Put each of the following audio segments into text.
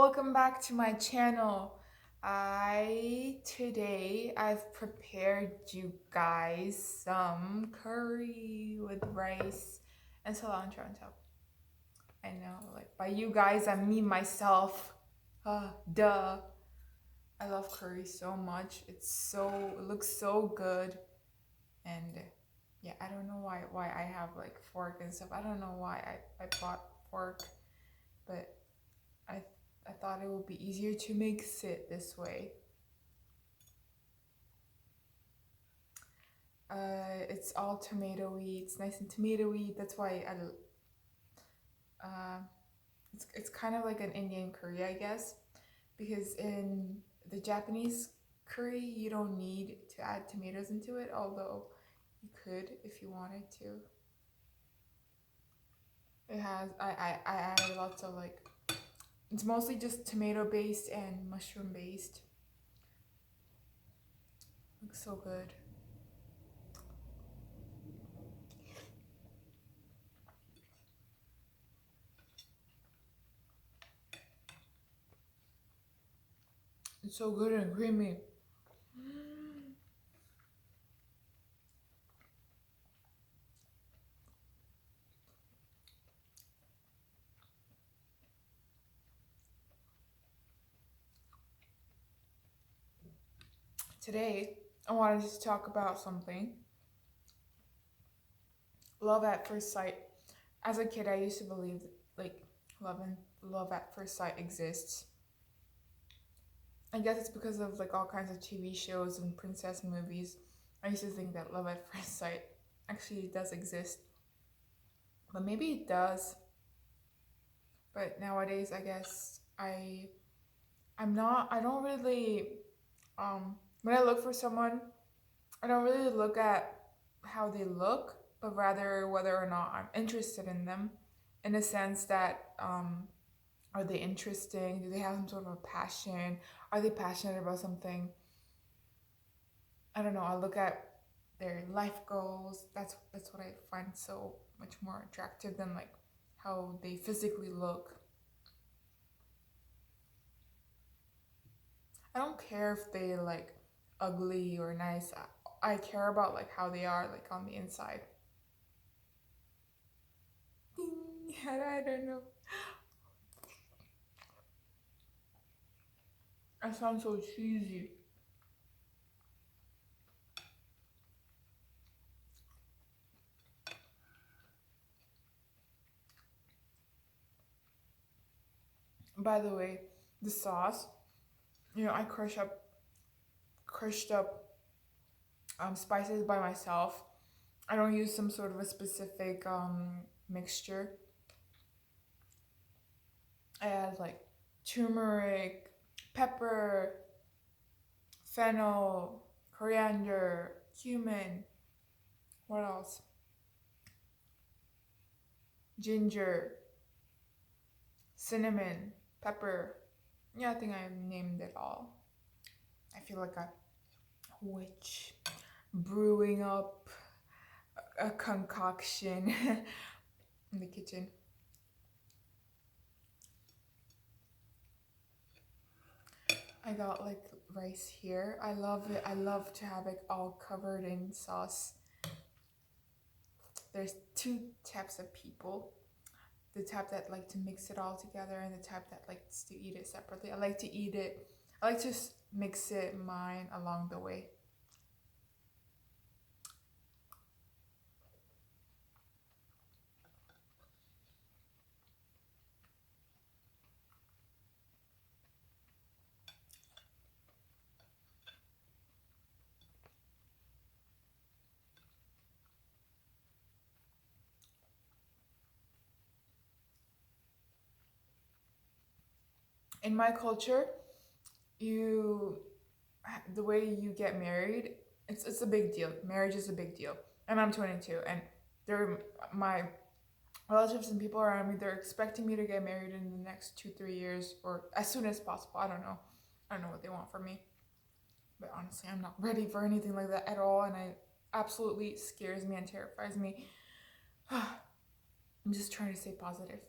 welcome back to my channel. I've prepared you guys some curry with rice and cilantro on top. I know, like by you guys, I mean myself. Duh. I love curry so much. It looks so good. And yeah, I don't know why I have like fork and stuff. I don't know why I bought fork, but I I thought it would be easier to mix it this way. It's all tomatoey. It's nice and tomatoey. That's why it's kind of like an Indian curry, I guess, because in the Japanese curry you don't need to add tomatoes into it, although you could if you wanted to. It has I added lots of like it's mostly just tomato based and mushroom based. Looks so good. It's so good and creamy. Today, I wanted to talk about something. Love at first sight. As a kid, I used to believe like love at first sight exists. I guess it's because of like all kinds of TV shows and princess movies. I used to think that love at first sight actually does exist. But maybe it does. But nowadays, I guess I don't really when I look for someone, I don't really look at how they look, but rather whether or not I'm interested in them, in a sense that are they interesting? Do they have some sort of a passion? Are they passionate about something? I don't know. I look at their life goals. That's what I find so much more attractive than like how they physically look. I don't care if they like ugly or nice. I care about like how they are like on the inside. I don't know. I sound so cheesy. By the way, the sauce, I crushed up spices by myself. I don't use some sort of a specific mixture. I add like turmeric, pepper, fennel, coriander, cumin. What else? Ginger, cinnamon, pepper. Yeah, I think I named it all. I feel like a witch brewing up a concoction in the kitchen. I got like rice here. I love it. I love to have it all covered in sauce. There's two types of people. The type that like to mix it all together and the type that likes to eat it separately. I like to eat it. I like to mix it mine along the way. In my culture, you the way you get married, it's a big deal. Marriage is a big deal. And I'm 22 and they're my relatives and people around me, they're expecting me to get married in the next 2-3 years or as soon as possible. I don't know what they want from me. But honestly, I'm not ready for anything like that at all, and it absolutely scares me and terrifies me. I'm just trying to stay positive.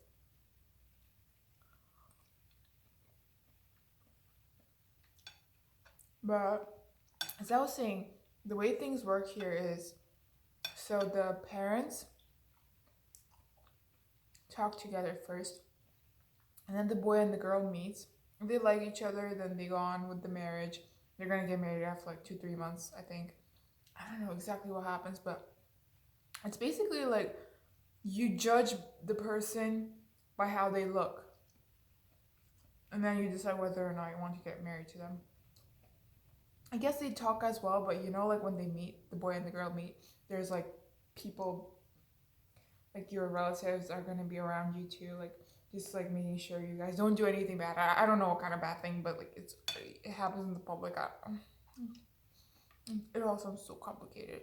But as I was saying, the way things work here is, so the parents talk together first, and then the boy and the girl meets. If they like each other, then they go on with the marriage. They're gonna get married after like 2-3 months, I think. I don't know exactly what happens, but it's basically like you judge the person by how they look, and then you decide whether or not you want to get married to them. I guess they talk as well, but you know, like when they meet, the boy and the girl meet, there's like people, like your relatives are gonna be around you too, like just like making sure you guys don't do anything bad. I don't know what kind of bad thing, but like it happens in the public. It all sounds so complicated.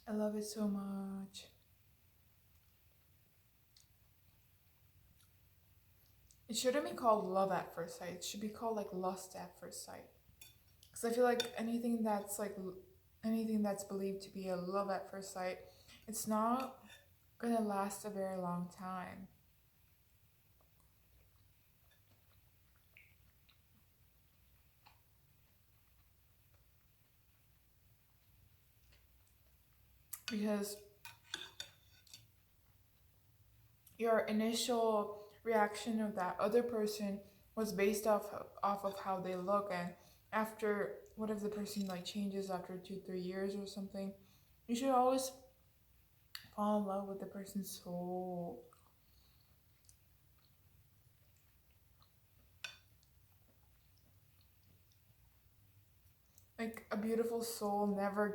I love it so much. It shouldn't be called love at first sight. It should be called like lust at first sight. Because I feel like anything that's believed to be a love at first sight, it's not gonna last a very long time. Because your initial reaction of that other person was based off of how they look, and after, what if the person like changes after 2-3 years or something, you should always fall in love with the person's soul. Like a beautiful soul never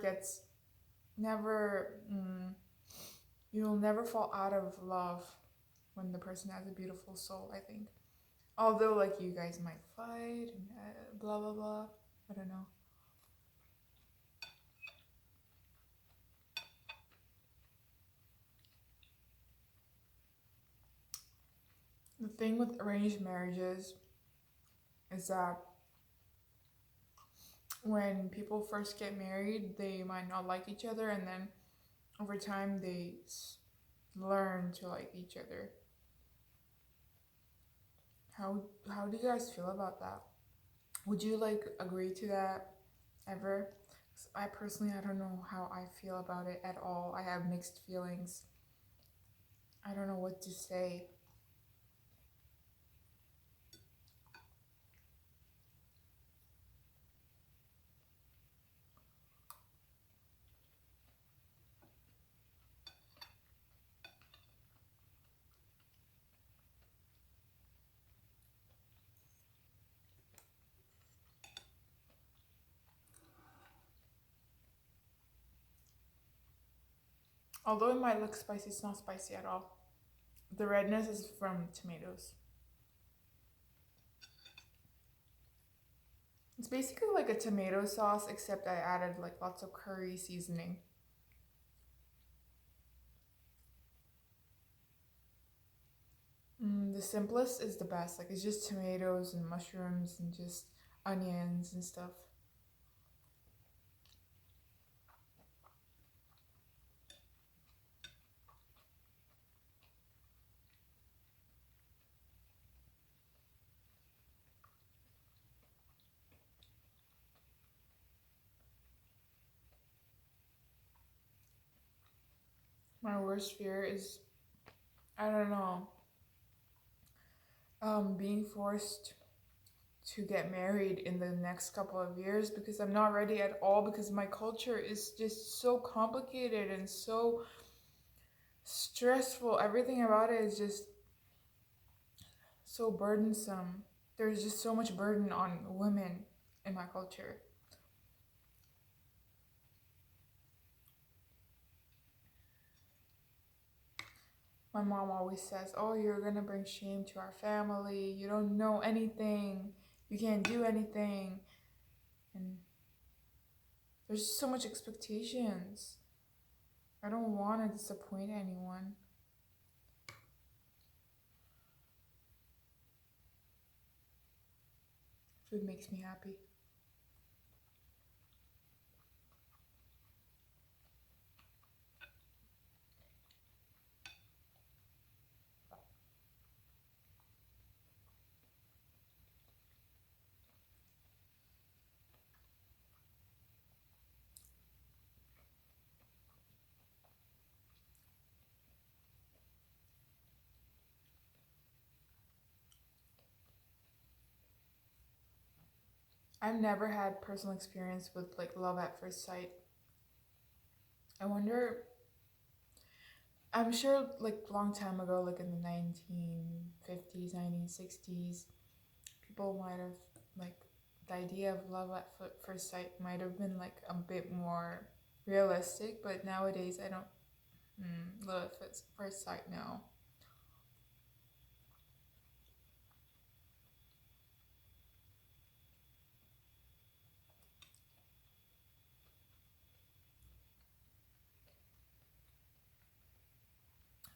you'll never fall out of love when the person has a beautiful soul, I think. Although like you guys might fight and blah blah blah, I don't know. The thing with arranged marriages is that when people first get married, they might not like each other, and then over time they learn to like each other. How do you guys feel about that? Would you like agree to that ever? 'Cause I personally, I don't know how I feel about it at all. I have mixed feelings. I don't know what to say. Although it might look spicy, it's not spicy at all. The redness is from tomatoes. It's basically like a tomato sauce, except I added like lots of curry seasoning. The simplest is the best. Like it's just tomatoes and mushrooms and just onions and stuff. My worst fear is, I don't know, being forced to get married in the next couple of years, because I'm not ready at all, because my culture is just so complicated and so stressful. Everything about it is just so burdensome. There's just so much burden on women in my culture. My mom always says, "Oh, you're gonna bring shame to our family. You don't know anything. You can't do anything." And There's so much expectations. I don't want to disappoint anyone. Food makes me happy. I've never had personal experience with like love at first sight. I wonder, I'm sure like long time ago, like in the 1950s, 1960s, people might have like the idea of love at first sight might have been like a bit more realistic, but nowadays I don't love at first sight, no.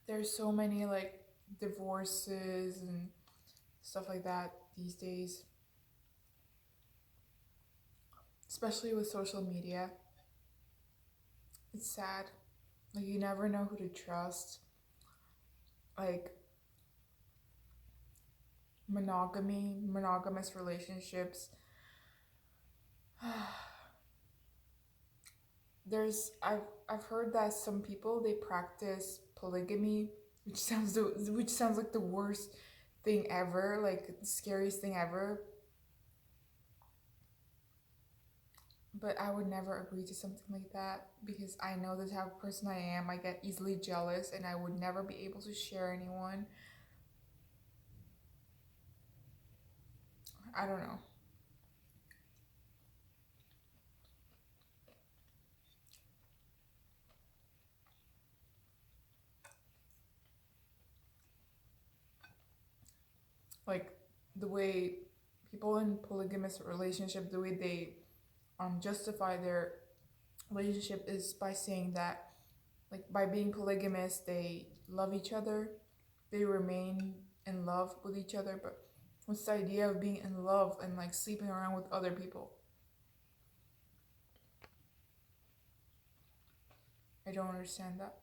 There's so many like divorces and stuff like that these days, especially with social media. It's sad. Like you never know who to trust. Like monogamous relationships. I've heard that some people they practice polygamy, which sounds like the worst thing ever, like the scariest thing ever. But I would never agree to something like that because I know the type of person I am. I get easily jealous and I would never be able to share anyone. I don't know. Like the way people in polygamous relationship, the way they justify their relationship is by saying that like by being polygamous they love each other, they remain in love with each other. But what's the idea of being in love and like sleeping around with other people? I don't understand that.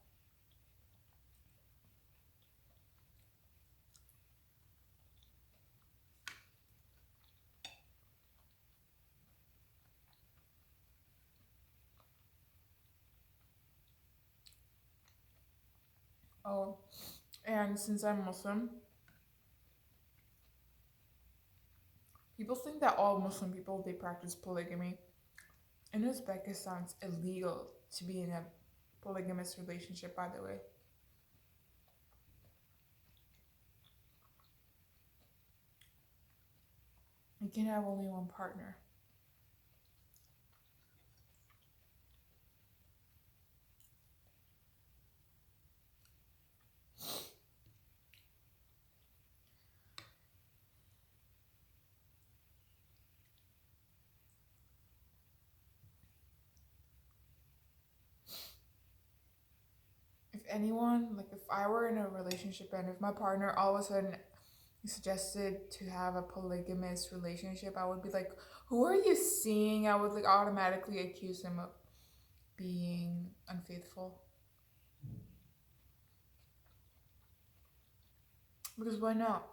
Oh, and since I'm Muslim, people think that all Muslim people they practice polygamy. In Uzbekistan, it's illegal to be in a polygamous relationship, by the way. You can have only one partner. If anyone, like if I were in a relationship and if my partner all of a sudden suggested to have a polygamous relationship, I would be like, who are you seeing? I would like automatically accuse him of being unfaithful. Because why not?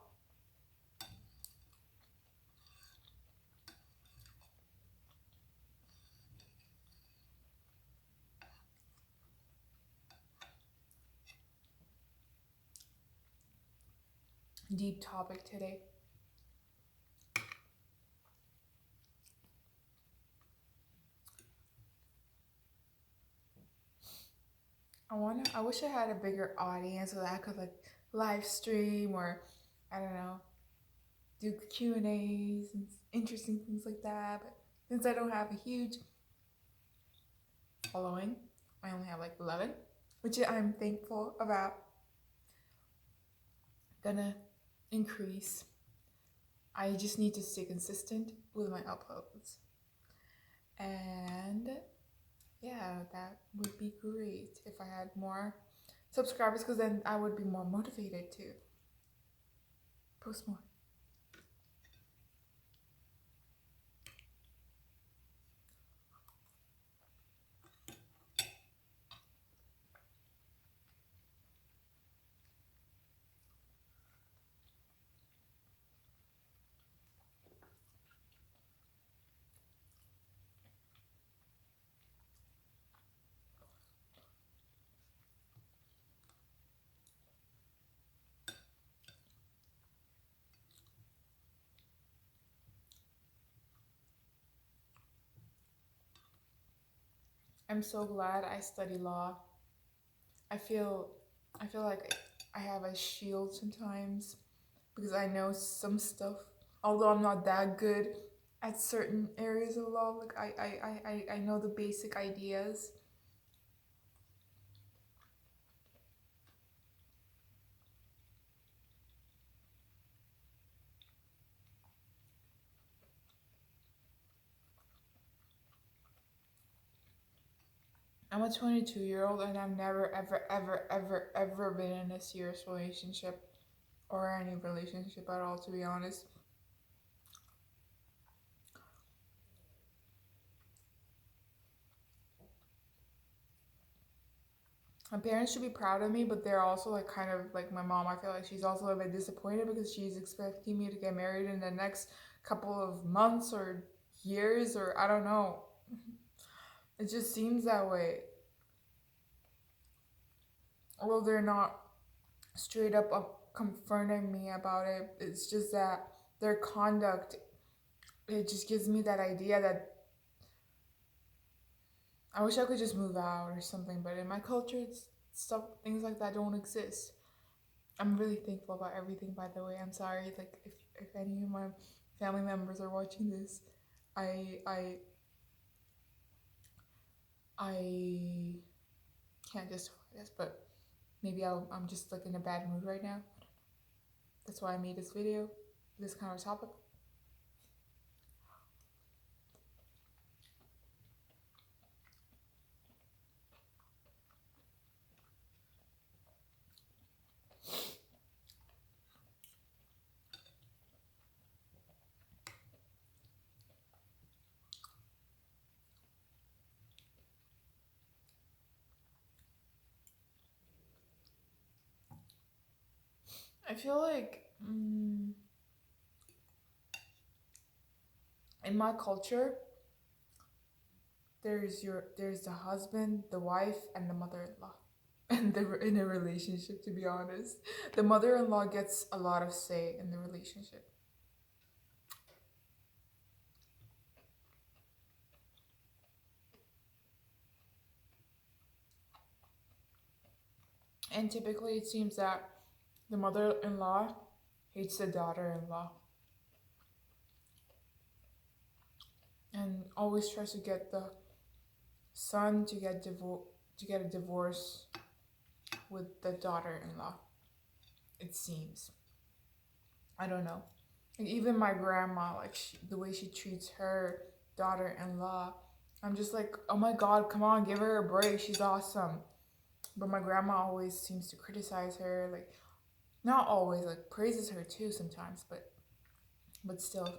Deep topic today. I wish I had a bigger audience so that I could like live stream or I don't know, do Q&As and interesting things like that. But since I don't have a huge following, I only have like 11, which I'm thankful about. Gonna increase. I just need to stay consistent with my uploads. And Yeah, that would be great if I had more subscribers, because then I would be more motivated to post more. I'm so glad I study law. I feel I feel like I have a shield sometimes because I know some stuff. Although I'm not that good at certain areas of law, like I know the basic ideas. I'm a 22-year-old and I've never ever been in a serious relationship or any relationship at all, to be honest. My parents should be proud of me, but they're also like kind of like my mom. I feel like she's also a bit disappointed because she's expecting me to get married in the next couple of months or years, or I don't know. It just seems that way. Although they're not straight up confronting me about it, it's just that their conduct, it just gives me that idea that I wish I could just move out or something, but in my culture, it's stuff, things like that don't exist. I'm really thankful about everything, by the way. I'm sorry, like if any of my family members are watching this, I I I can't justify this, but maybe I'm just like in a bad mood right now. That's why I made this video, this kind of topic. I feel like in my culture, there's the husband, the wife, and the mother-in-law. And they're in a relationship, to be honest. The mother-in-law gets a lot of say in the relationship. And typically it seems that the mother-in-law hates the daughter-in-law and always tries to get the son to get a divorce with the daughter-in-law. It seems. I don't know. Like even my grandma, like the way she treats her daughter-in-law, I'm just like, oh my god, come on, give her a break. She's awesome. But my grandma always seems to criticize her, like not always, like praises her too sometimes, but still.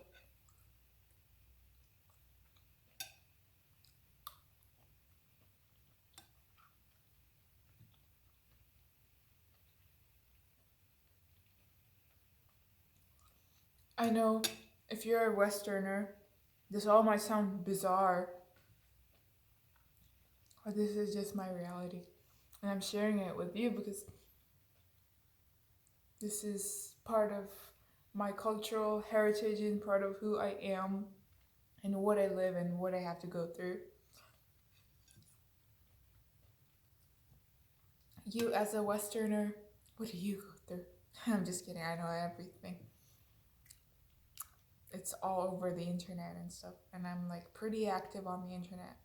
I know if you're a Westerner, this all might sound bizarre, but this is just my reality. And I'm sharing it with you because this is part of my cultural heritage and part of who I am and what I live and what I have to go through. You, as a Westerner, what do you go through? I'm just kidding, I know everything. It's all over the internet and stuff, and I'm like pretty active on the internet.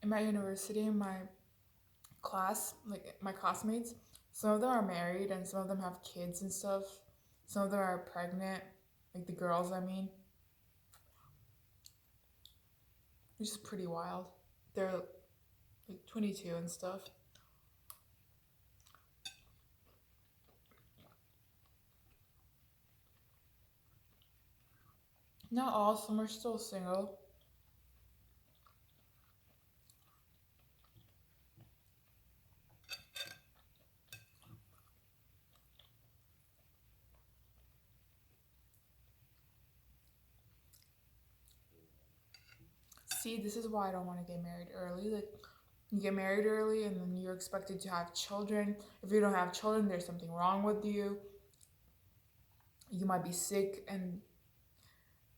in my university, in my class, like my classmates, some of them are married and some of them have kids and stuff. Some of them are pregnant, like the girls, I mean. Which is pretty wild. They're like 22 and stuff. Not all, some are still single. See, this is why I don't want to get married early. Like, you get married early and then you're expected to have children. If you don't have children, there's something wrong with you. You might be sick and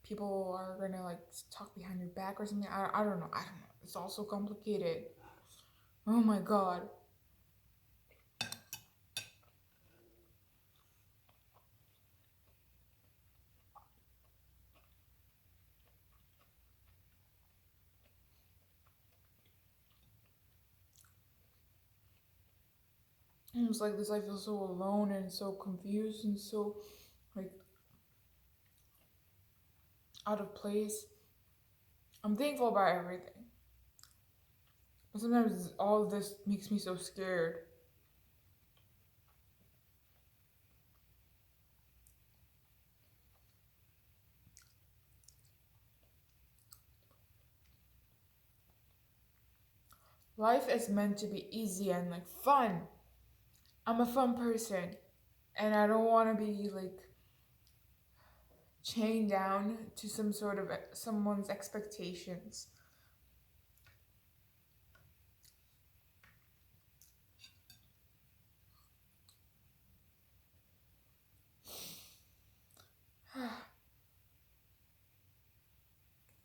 people are gonna like talk behind your back or something. I don't know. I don't know. It's all so complicated. Oh my god. It's like this. I feel so alone and so confused and so like out of place. I'm thankful about everything, but sometimes all of this makes me so scared. Life is meant to be easy and like fun. I'm a fun person, and I don't want to be like chained down to some sort of someone's expectations.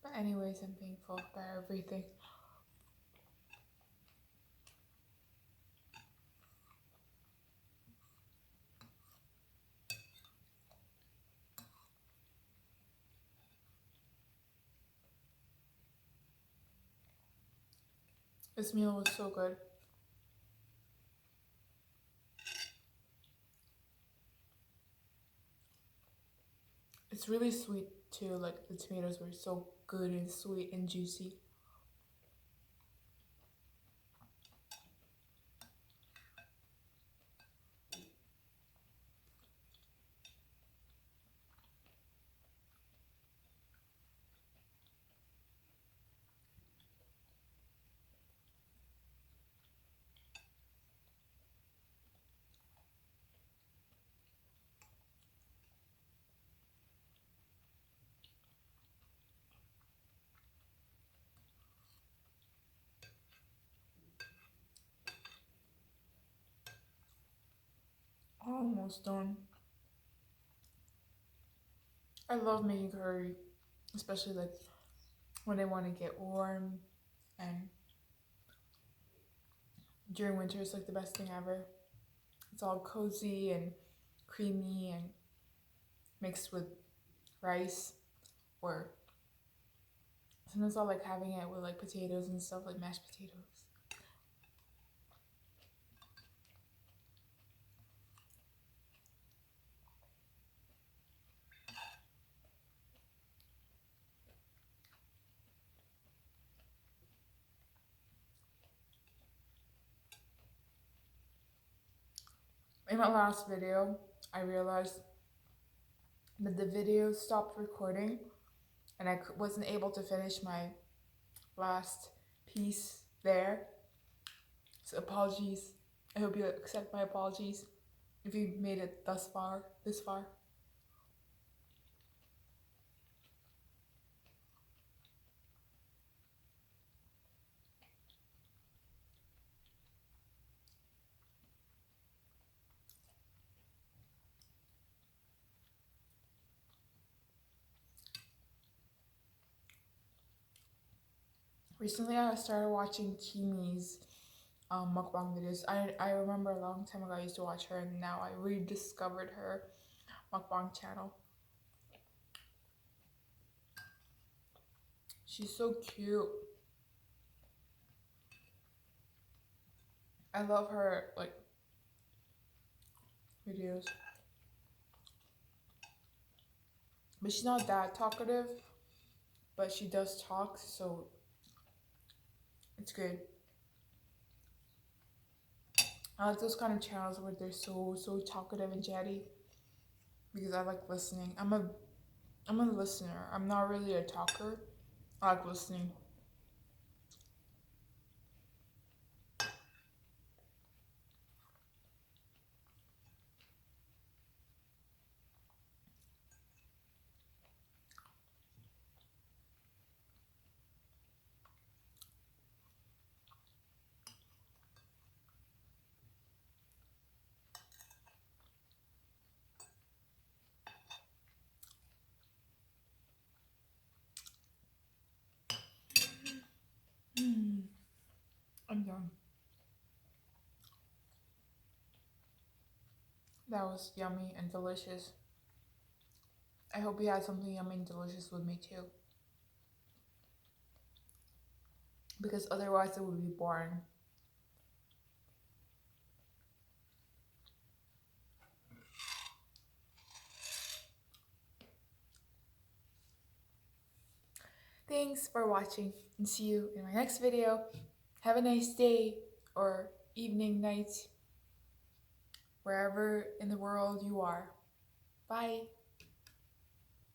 But anyways, I'm thankful for everything. This meal was so good. It's really sweet too, like the tomatoes were so good and sweet and juicy. Almost done. I love making curry, especially like when I want to get warm and during winter it's like the best thing ever. It's all cozy and creamy and mixed with rice, or sometimes I like having it with like potatoes and stuff, like mashed potatoes. In my last video, I realized that the video stopped recording and I wasn't able to finish my last piece there. So apologies. I hope you accept my apologies if you made it this far. Recently, I started watching Kimi's mukbang videos. I remember a long time ago I used to watch her, and now I rediscovered her mukbang channel. She's so cute. I love her like videos, but she's not that talkative, but she does talk, so it's good. I like those kind of channels where they're so talkative and chatty because I like listening. I'm a listener. I'm not really a talker. I like listening. I'm done. That was yummy and delicious. I hope you had something yummy and delicious with me too. Because otherwise it would be boring. Thanks for watching and see you in my next video. Have a nice day or evening, night, wherever in the world you are. Bye.